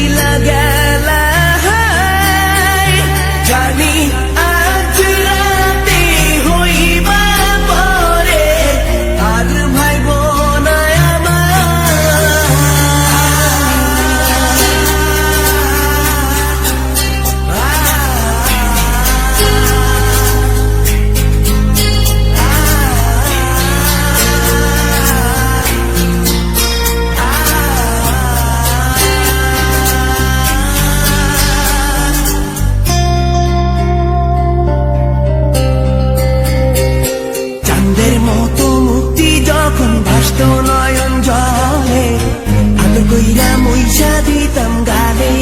ভুইলা গেলা জানি আজ রাতে হইবা পরে আর ভাইব না মতো মুক্তি যখন ভাসত নয়ন জলে আলো কইরা মইসা দিতাম গালে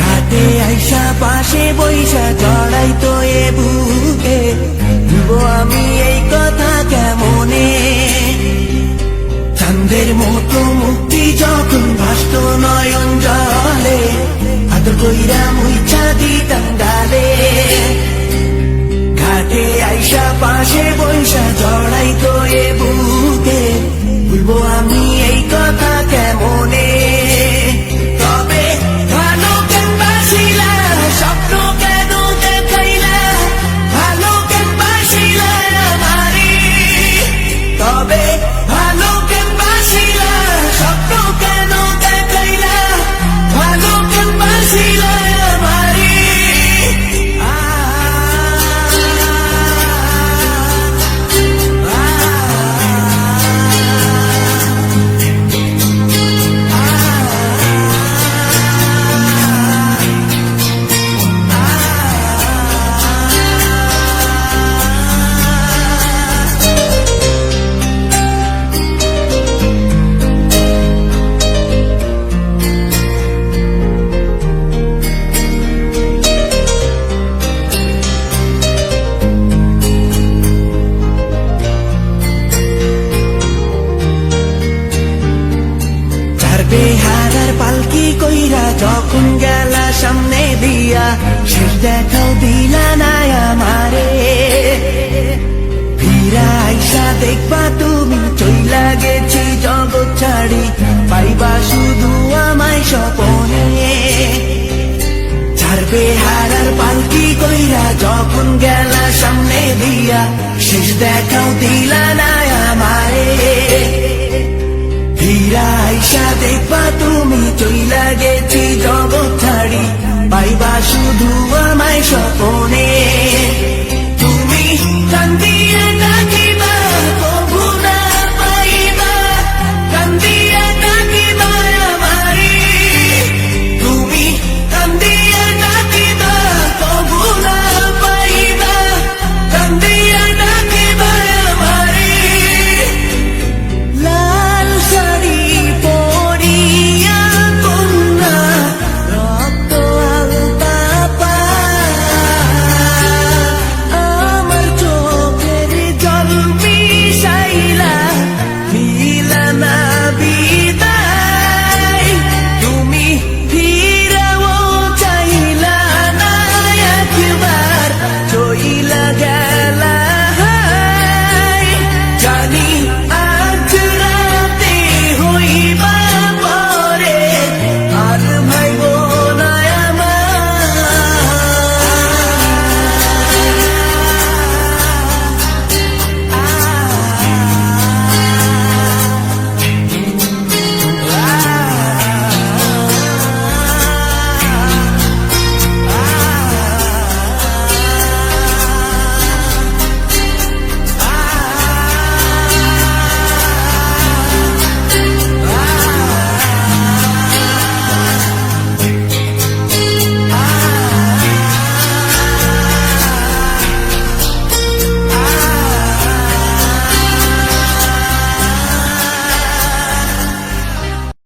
ঘাটে আইসা পাশে বইসা জড়াইতো এ বুকে ভুলবো আমি এই কথা কেমনে চাঁদের মতো মুক্তি যখন ভাসত নয়ন জলে আলো কইরা মইসা দিতাম গালে ঘাটে আইসা পাশে বৈশা জড়াইতো এ বুকে ভুলবো আমি এই কথা কেমনে তবে ভালো কেন বাসিলা স্বপ্ন কেন দেখাইলা ভালো কেন বাসিলা আমারে তবে ভালো কেন বাসিলা স্বপ্ন কেন দেখাইলা ভালো কেন বাসিলা আমারে বেহারার পালকি কইরা যখন গেলা সামনে দিয়া শেষ দেখাও দিলা না আমারে ফিরা আইসা দেখবা তুমি চইলা গেছি জগৎ ছাড়ি পাইবা শুধু আমায় স্বপনে ছাড়বে হারার পালকি কইরা যখন গেলা সামনে দিয়া শেষ দেখাও দিলা না আমারে ফিরা আইসা দেখবা তুমি